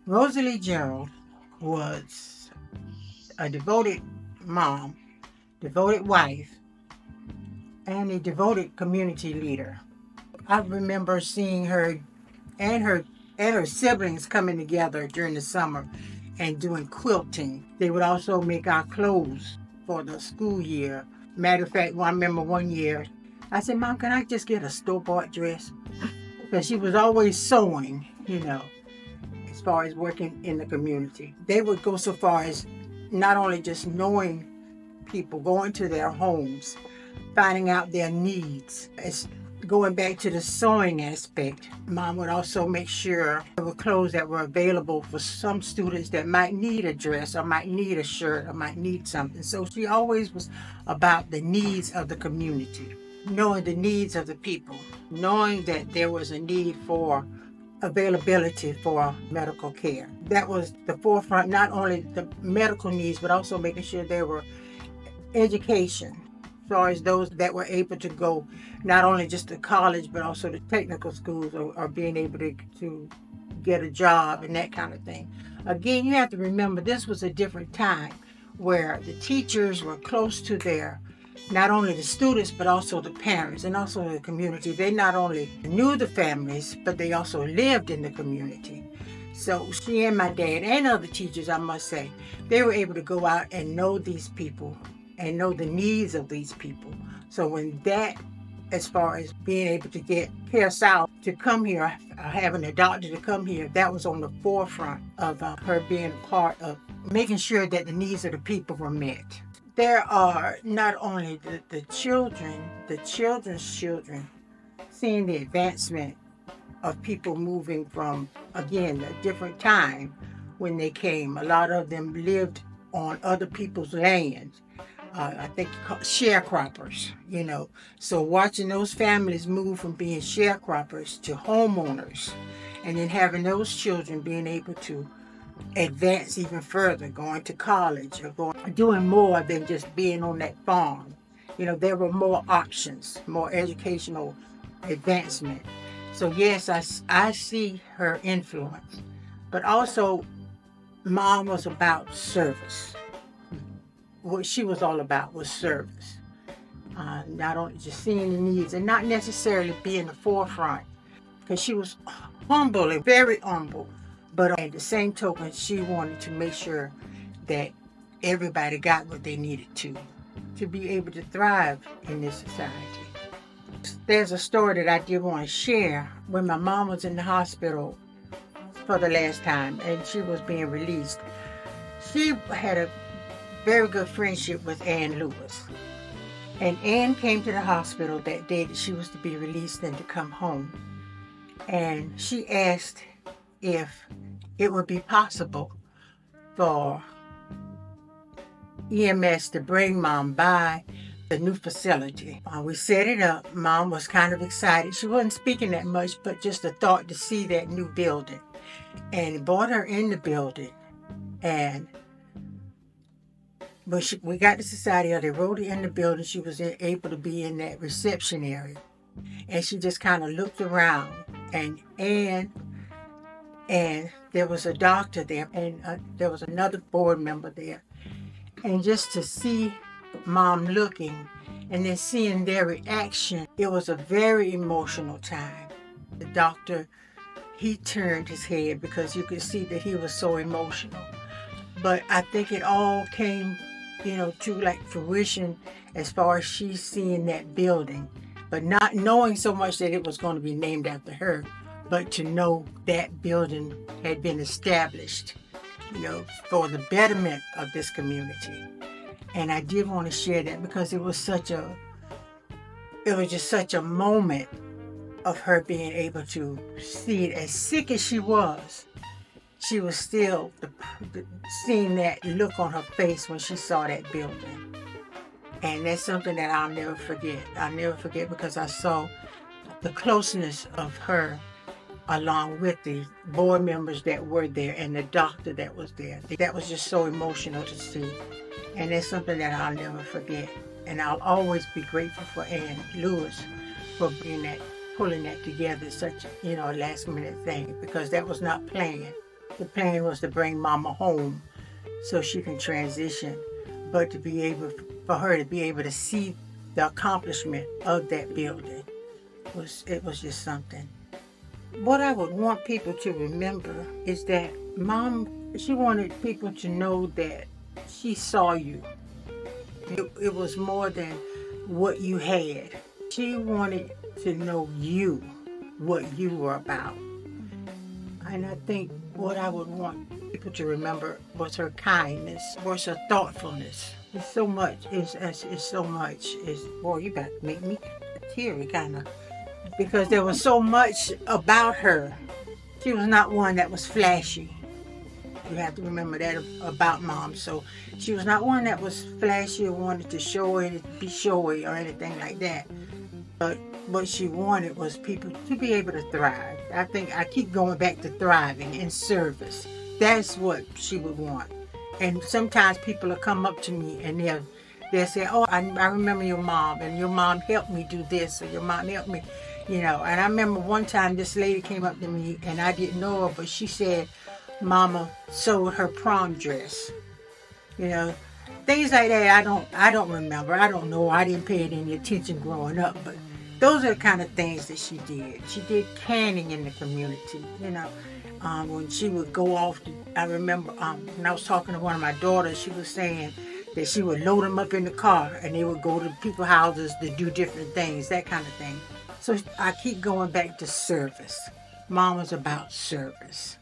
Rosa Lee Gerald was a devoted mom, devoted wife, and a devoted community leader. I remember seeing her and her and her siblings coming together during the summer and doing quilting. They would also make our clothes for the school year. Matter of fact, I remember one year I said, "Mom, can I just get a store-bought dress?" Because she was always sewing, as far as working in the community. They would go so far as not only just knowing people, going to their homes, finding out their needs. It's going back to the sewing aspect. Mom would also make sure there were clothes that were available for some students that might need a dress or might need a shirt or might need something. So she always was about the needs of the community, knowing the needs of the people, knowing that there was a need for availability for medical care. That was the forefront, not only the medical needs, but also making sure there were education, as far as those that were able to go not only just to college, but also to technical schools or being able to get a job and that kind of thing. Again, you have to remember this was a different time where the teachers were close to their not only the students but also the parents and also the community. They not only knew the families, but they also lived in the community. So she and my dad and other teachers, I must say, they were able to go out and know these people and know the needs of these people. So when that, as far as being able to get CareSouth to come here, having a doctor to come here, that was on the forefront of her being a part of making sure that the needs of the people were met. There are not only the children, the children's children, seeing the advancement of people moving from, again, a different time when they came. A lot of them lived on other people's lands. I think sharecroppers. So watching those families move from being sharecroppers to homeowners, and then having those children being able to advance even further, going to college or doing more than just being on that farm. There were more options, more educational advancement. So yes, I see her influence, but also Mom was about service. What she was all about was service. Not only just seeing the needs and not necessarily being the forefront, because she was humble and very humble, but at the same token, she wanted to make sure that everybody got what they needed to be able to thrive in this society. There's a story that I did want to share when my mom was in the hospital for the last time and she was being released. She had a very good friendship with Ann Lewis. And Ann came to the hospital that day that she was to be released and to come home. And she asked if it would be possible for EMS to bring Mom by the new facility. We set it up. Mom was kind of excited. She wasn't speaking that much, but just the thought to see that new building. And it brought her in the building. And we got to Society, they wrote her in the building. She was able to be in that reception area. And she just kind of looked around. And there was a doctor there. And there was another board member there. And just to see Mom looking and then seeing their reaction, it was a very emotional time. The doctor, he turned his head because you could see that he was so emotional. But I think it all came to like fruition as far as she seeing that building, but not knowing so much that it was going to be named after her, but to know that building had been established, for the betterment of this community. And I did want to share that because it was just such a moment of her being able to see it. As sick as she was still seeing that look on her face when she saw that building. And that's something that I'll never forget. I'll never forget because I saw the closeness of her along with the board members that were there and the doctor that was there. That was just so emotional to see. And that's something that I'll never forget. And I'll always be grateful for Ann Lewis for pulling that together, such a last minute thing, because that was not planned. The plan was to bring Mama home so she can transition, but to be able, for her to be able to see the accomplishment of that building it was just something. What I would want people to remember is that Mom, she wanted people to know that she saw you. It was more than what you had. She wanted to know you, what you were about. And I think what I would want people to remember was her kindness, was her thoughtfulness. It's so much. It's so much. Boy, you got to make me teary, kind of, because there was so much about her. She was not one that was flashy. You have to remember that about Mom. So she was not one that was flashy or wanted to show it, be showy or anything like that. But what she wanted was people to be able to thrive. I think I keep going back to thriving in service. That's what she would want. And sometimes people will come up to me and they'll say, oh, I remember your mom, and your mom helped me do this, or your mom helped me, you know. And I remember one time this lady came up to me, and I didn't know her, but she said Mama sewed her prom dress. You know, things like that I don't remember. I don't know. I didn't pay it any attention growing up, but those are the kind of things that she did. She did canning in the community, you know. When she would go off, I remember when I was talking to one of my daughters, she was saying that she would load them up in the car and they would go to people's houses to do different things, that kind of thing. So I keep going back to service. Mom was about service.